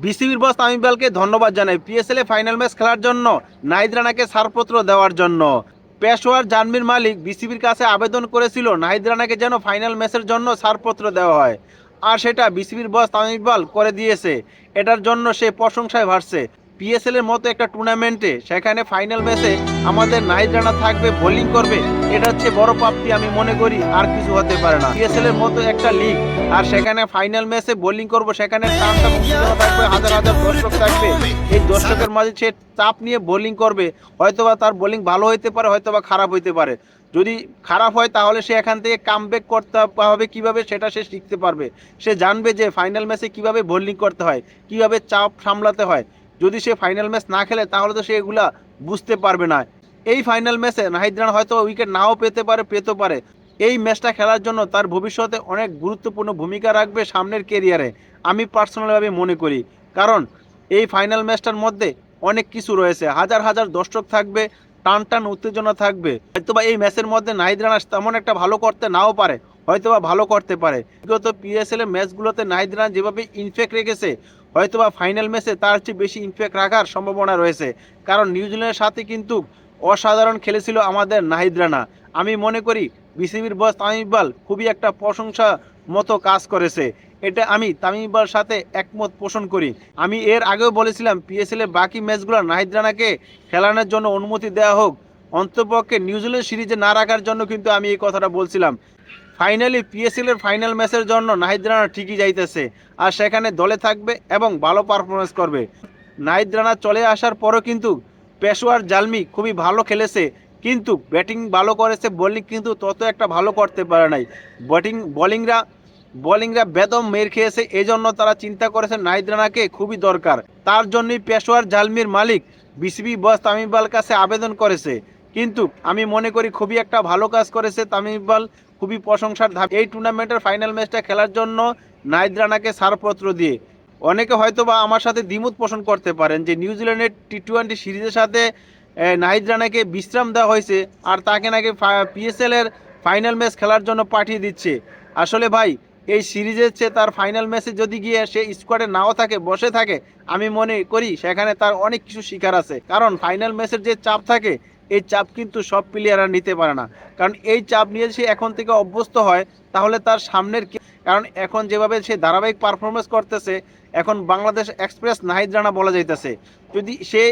বিসিবির বস তামিম ইকবালকে ধন্যবাদ জানাই পিএসএল এ ফাইনাল ম্যাচ খেলার জন্য নাহিদ রানাকে ছাড়পত্র দেওয়ার জন্য। পেশোয়ার জার্মির মালিক বিসিবির কাছে আবেদন করেছিল নাহিদ রানাকে যেন ফাইনাল ম্যাচের জন্য ছাড়পত্র দেওয়া হয়, আর সেটা বিসিবির বস তামিম ইকবাল করে দিয়েছে। এটার জন্য সে প্রশংসায় ভাসছে। পিএসএল এর মতো একটা টুর্নামেন্টে সেখানে ফাইনাল ম্যাচে আমাদের নাহিদ রানা থাকবে, বোলিং করবে, এটা হচ্ছে বড় প্রাপ্তি আমি মনে করি, আর কিছু হতে পারে না। পিএসএল এর মতো একটা লিগ আর সেখানে ফাইনাল ম্যাচে বোলিং করব, সেখানে টানটা উত্তেজনা থাকবে, হাজার হাজার দর্শক থাকবে। এই দর্শকের মাঝে সে চাপ নিয়ে বোলিং করবে, হয়তোবা তার বোলিং ভালো হইতে পারে, হয়তোবা খারাপ হইতে পারে। যদি খারাপ হয় তাহলে সে এখান থেকে কামব্যাক করতে হবে কিভাবে, সেটা সে শিখতে পারবে। সে জানবে যে ফাইনাল ম্যাচে কিভাবে বোলিং করতে হয়, কিভাবে চাপ সামলাতে হয়। যদি সে ফাইনাল ম্যাচ না খেলে তাহলে তো সে এগুলা বুঝতে পারবে না। এই ফাইনাল ম্যাচে নাহিদ রানা হয়তো উইকেট নাও পেতে পারে, পেতে পারে। এই ম্যাচটা খেলার জন্য তার ভবিষ্যতে অনেক গুরুত্বপূর্ণ ভূমিকা রাখবে সামনের কেরিয়ারে, আমি পার্সোনালভাবে মনে করি। কারণ এই ফাইনাল ম্যাচটার মধ্যে অনেক কিছু রয়েছে, হাজার হাজার দর্শক থাকবে, টান টান উত্তেজনা থাকবে। হয়তোবা এই ম্যাচের মধ্যে নাহিদ রানা তেমন একটা ভালো করতে নাও পারে, হয়তোবা ভালো করতে পারে। বিগত পিএসএল এর ম্যাচগুলোতে নাহিদ রানা যেভাবে ইনফ্যাক্ট রেখেছে, হয়তোবা ফাইনাল ম্যাচে তার চেয়ে বেশি ইনফ্যাক্ট রাখার সম্ভাবনা রয়েছে। কারণ নিউজিল্যান্ডের সাথে কিন্তু অসাধারণ খেলেছিল আমাদের নাহিদ রানা। আমি মনে করি বিসিবির বস তামিম ইকবাল খুবই একটা প্রশংসা মতো কাজ করেছে। এটা আমি তামিম ইকবালের সাথে একমত পোষণ করি। আমি এর আগেও বলেছিলাম পিএসএল এর বাকি ম্যাচগুলো নাহিদ রানাকে খেলানোর জন্য অনুমতি দেওয়া হোক, অন্তপক্ষে নিউজিল্যান্ড সিরিজে না রাখার জন্য কিন্তু আমি এই কথাটা বলছিলাম। ফাইনালি পিএসএল এর ফাইনাল ম্যাচের জন্য নাহিদ রানা ঠিকই যাইতেছে, আর সেখানে দলে থাকবে এবং ভালো পারফরমেন্স করবে। নাহিদ রানা চলে আসার পরও কিন্তু পেশোয়ার জালমি খুবই ভালো খেলেছে, কিন্তু ব্যাটিং ভালো করেছে, বোলিং কিন্তু তত একটা ভালো করতে পারে নাই। বোলিংরা বেদম মের খেয়েছে, এই জন্য তারা চিন্তা করেছে নাহিদ রানাকে খুবই দরকার। তার জন্যই পেশোয়ার জালমির মালিক বিসিবি বস তামিম ইকবালের কাছে আবেদন করেছে। কিন্তু আমি মনে করি খুবই একটা ভালো কাজ করেছে তামিম ইকবাল, খুবই প্রশংসার ধাপ এই টুর্নামেন্টের ফাইনাল ম্যাচটা খেলার জন্য নাহিদ রানাকে ছাড়পত্র দিয়ে। অনেকে হয়তোবা আমার সাথে দ্বিমত পোষণ করতে পারেন যে নিউজিল্যান্ডের টি-20 সিরিজের সাথে নাহিদ রানাকে বিশ্রাম দেওয়া হয়েছে, আর তাকে নাকি পিএসএল এর ফাইনাল ম্যাচ খেলার জন্য পাঠিয়ে দিচ্ছে। আসলে ভাই, এই সিরিজের চেয়ে তার ফাইনাল ম্যাচে যদি গিয়ে সে স্কোয়াডে নাও থাকে, বসে থাকে, আমি মনে করি সেখানে তার অনেক কিছু শিকার আছে। কারণ ফাইনাল ম্যাচের যে চাপ থাকে, এই চাপ কিন্তু সব প্লেয়াররা নিতে পারে না। কারণ এই চাপ নিয়ে সে এখন থেকে অভ্যস্ত হয়, তাহলে তার সামনের, কারণ এখন যেভাবে সে ধারাবাহিক পারফরমেন্স করতেছে, এখন বাংলাদেশ এক্সপ্রেস নাহিদ রানা বলা যাইতেছে। যদি সে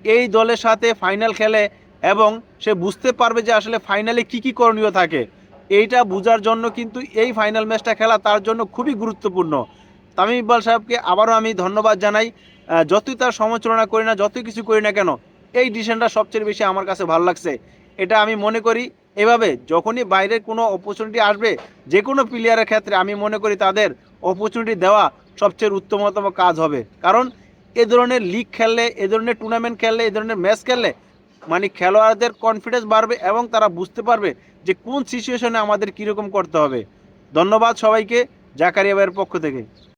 এই দলের সাথে ফাইনাল খেলে এবং সে বুঝতে পারবে যে আসলে ফাইনালে কি কি করণীয় থাকে, এইটা বোঝার জন্য কিন্তু এই ফাইনাল ম্যাচটা খেলা তার জন্য খুবই গুরুত্বপূর্ণ। তামিম ইকবাল সাহেবকে আবারও আমি ধন্যবাদ জানাই। যতই তার সমালোচনা করি না, যতই কিছু করি না কেন, এই ডিসিশনটা সবচেয়ে বেশি আমার কাছে ভালো লাগছে। এটা আমি মনে করি এভাবে যখনই বাইরের কোনো অপরচুনিটি আসবে, যে কোনো প্লেয়ারের ক্ষেত্রে আমি মনে করি তাদের অপরচুনিটি দেওয়া সবচেয়ে উত্তমতম কাজ হবে। কারণ এ ধরনের লিগ খেললে, এ ধরনের টুর্নামেন্ট খেললে, এ ধরনের ম্যাচ খেললে মানে খেলোয়াড়দের কনফিডেন্স বাড়বে এবং তারা বুঝতে পারবে যে কোন সিচুয়েশনে আমাদের কীরকম করতে হবে। ধন্যবাদ সবাইকে, জাকারিয়া ভাইয়ের পক্ষ থেকে।